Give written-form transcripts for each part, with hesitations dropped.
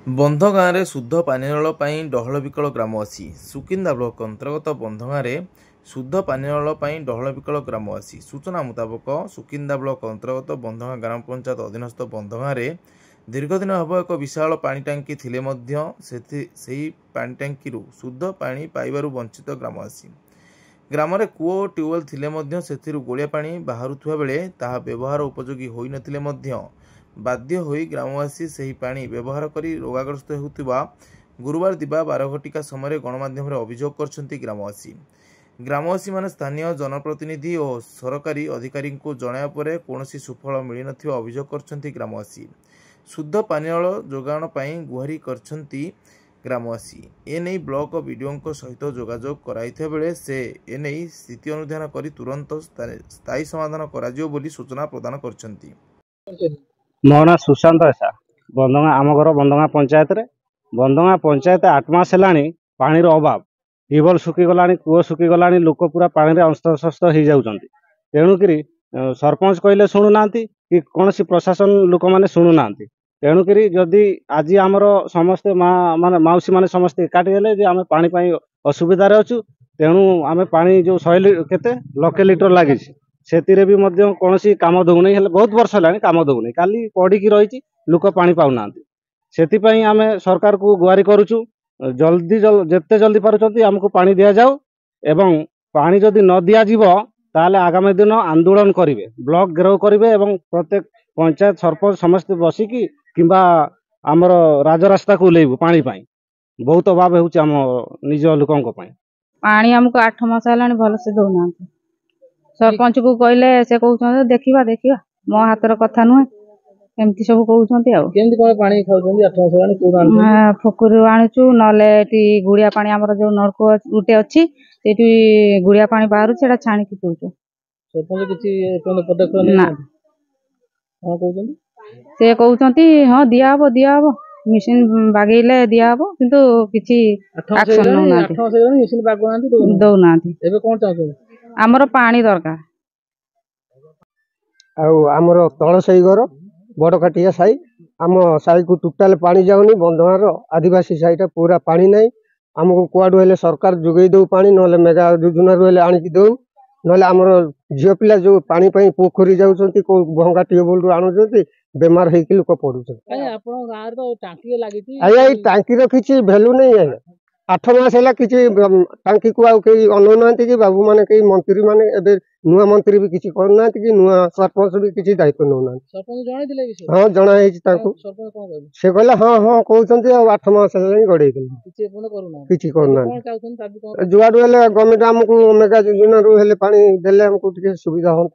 बंध गाँव में शुद्ध पानीय जल डहल विकल ग्रामवासी सुकिंदा ब्लॉक अंतर्गत बंध गाँव में शुद्ध पानीय जल डहल विकल ग्रामवासी सूचना मुताबक सुकिंदा ब्लॉक अंतर्गत बंध गाँव ग्राम पंचायत अधीनस्थ बंध गाँव में दीर्घदिन हम एक विशाल पानी टांकी थिले से पानी टांकी शुद्ध पानी पाइबार वंचित ग्रामवासी ग्राम में कूओ और ट्यूबवेल थिले से गोलिया पानी बाहरुवा बेले ताहा व्यवहार उपयोगी होई नथिले बाध्य होई ग्रामवासी सही पानी व्यवहार करी रोगाग्रस्त होउतिबा गुरुवार दिबा 12 घटिका समय गणमाध्यम अभियोग करछंती ग्रामवासी माने स्थानीय जनप्रतिनिधि और सरकारी अधिकारी को जणाया परे कोनोसी सुफल मिली नथिबा अभियोग करछंती ग्रामवासी शुद्ध पानीय जल जोगाण पई गुहारी करछंती ग्रामवासी एने ब्लॉक वीडियो सहित जोगाजोग कराइथिबा बेले से एने स्थिति अनुधान करी तुरंत स्थायी समाधान कराजियो बोली सूचना प्रदान करछंती। मो ना सुशांत ऐसा बंधगा आम घर बंधगा पंचायत 8 मास है पानी अभाव ट्यूबवेल सुखीगला कूओ सुखीगला लोक पूरा पानी अंस्तशस्त हो जाती तेणुक सरपंच कहले शुणुना कि कौन सी प्रशासन लोक मैंने शुणुना तेणुक जदि आज आमर समस्ते माने मौसी मैंने समस्ते एकाठी हेले जे आम पानी असुविधार अच्छु तेणु आम पानी जो 100 केते लक्षे लिटर लगी से कौन कम दौना बहुत वर्ष है कम दौना काली पड़ी रही लोक पानी पाऊना से आम सरकार को गुहारी करुचु जल्दी जिते जल्दी पार्टी आमको पानी दि जाऊ एवं पानी जदि न दि ताले आगामी दिन आंदोलन करेंगे ब्लॉक घेराव करेंगे प्रत्येक पंचायत सरपंच समस्त बसिकी किंबा आमर राजरास्ता को ओल्लैबू पानी पाई बहुत अभाव होम निज लोकों पानी आमको 8 मास है भल से दौना सरपंच को कहले से कहते देखा देखा मो हाथर कथा नुहे एमती सब कहते फुकुरु आणुचु नले गुड़िया पानी आमर जो नलकूप गुटे अच्छी गुड़िया पानी बाहर से छाणिकी पीउचु से कहते हाँ दिहब मिशन बागेले दिहब किंतु किछि एक्शन दौना आमर पानी दरकार आमर तल साई घर बड़काटिया साई आम साई को टोटाल पानी जाऊनी बंधगार आदिवासी साईटा पूरा पानी नहीं आमको कुआडू हेले सरकार जोगई दो पानी नले मेगा योजनारू हेले आणिकी दो नले आमर झील पिला जो पानी पाई पोखरी जाउछंती को भंगा ट्यूबवेल रू आणुछंती बेमार हेकी लोक पडुछंती आया टांकी किछि वैल्यू नहीं है 8 मास है किसी टांकी को अनौना कि बाबू माने कई मंत्री माने एबे नुआ मंत्री भी किसी करना कि नुआ सरपंच भी किसी दायित्व नौना हाँ जनाई से कहला हाँ हाँ कहते 8 मास है गड़े किसी करना जुआडू हेले गवर्नमेंट आमको मेगा योजना रू हेले पानी देले हमको टिके सुविधा हो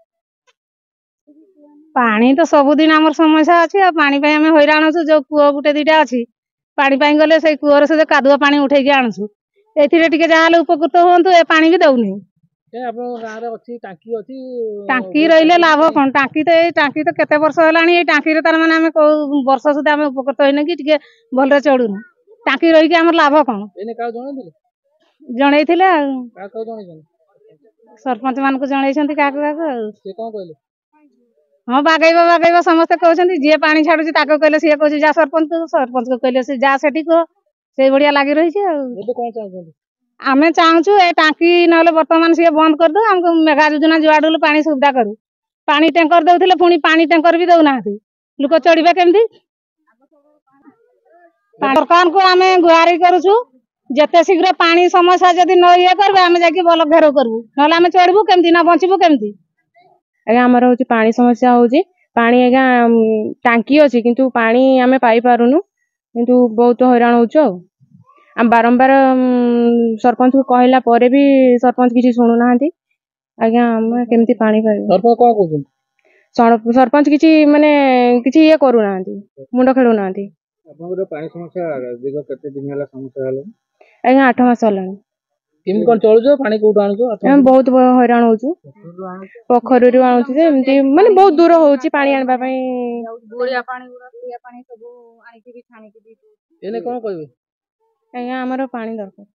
पानी तो सबुदिन आमर समस्या अच्छी पानी आम हैरान अच्छु जो कूओ गुटे दीटा अच्छी पानी पाई गले से कूअर से कादुआ पानी उठेकी आणुछु एथिरे जहाँ उपकृत हूँ ए पानी भी दौनी टांकी रही लाभ कौन टांकी तो केते वर्ष है टांकी तार माने आम वर्ष सुधा आम उपकृत होने की भल चढ़ुन टांकी रही आम लाभ कौन जन सरपंच मान को जन क्या हाँ बागैबा समस्ते कहते जी पानी छाड़ू कहले सी कह जा सरपंच को कहले से जा से से बढ़िया लगी रही आम चाहूँ ए टांकी ना बर्तमान सी बंद कर दो हमको मेगा योजना जुआडू पानी सुविधा करू पानी टैंकर दौले पुणी पानी टैंकर भी दौना लोक चढ़े केमती सरकार को आम गुहारी करुचु जिते शीघ्र पानी समस्या जदि न ये कर आम जा बल घेराव करूँ ना आम चढ़ू केमती ना बचबू केमती आज्ञा आमर हूँ पानी समस्या होची पानी आज्ञा टांकी अच्छी किंतु पानी आमे पाई पारुनु किंतु बहुत हैरान होचो आम बारंबार सरपंच को कहला परे भी सरपंच किसी शुणु नाहांती आज्ञा आम केमती पानी पाई सरपंच किसी माने किसी ये करू नाहांती मुंड खेलु नाहांती पानी समस्या दीर्घ केते दिन होला समस्या होला आज्ञा 8 मास हलानी केमती कोन चलुजो पानी कोड आणुजो हम बहुत हैरान होचु पोखरी आणुछु जे एमती माने बहुत दूर होची पानी आनबा पई गोलिया पानी सब आनिकी भी छानिकी दी एने कोन कहबे आज्ञा हमर पानी दरकार।